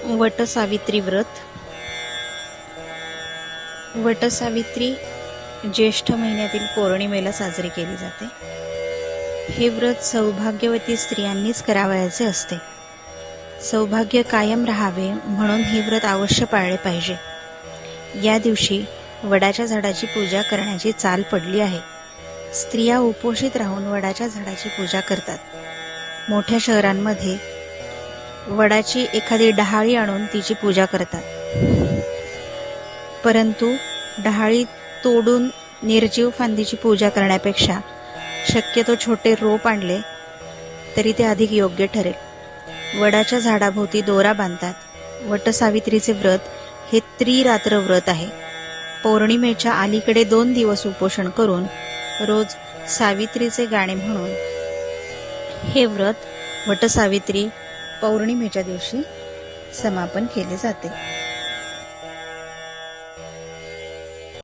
वटसावित्री व्रत. वटसावित्री ज्येष्ठ महिन्यातील पौर्णिमेला साजरी केली जाते. हे व्रत सौभाग्यवती स्त्रियांनीच करावयाचे असते. सौभाग्य कायम राहावे म्हणून हे व्रत अवश्य पाळले पाहिजे. या दिवशी वडाच्या झाडाची पूजा करण्याची चाल पडली आहे. स्त्रिया उपोषित राहून वडाच्या झाडाची पूजा करतात. मोठ्या शहरांमध्ये वडाची एखादी डहाळी आणून तिची पूजा करतात. परंतु डहाळी तोडून निर्जीव फांदीची पूजा करण्यापेक्षा शक्यतो छोटे रोप आणले तरी ते अधिक योग्य ठरेल. वडाच्या झाडाभोवती दोरा बांधतात. वटसावित्रीचे व्रत हे त्रिरात्र व्रत आहे. पौर्णिमेच्या अलीकडे 2 दिवस उपोषण करून रोज सावित्रीचे गाणे म्हणून हे व्रत वटसावित्री पौर्णिमेच्या दिवशी समापन केले जाते.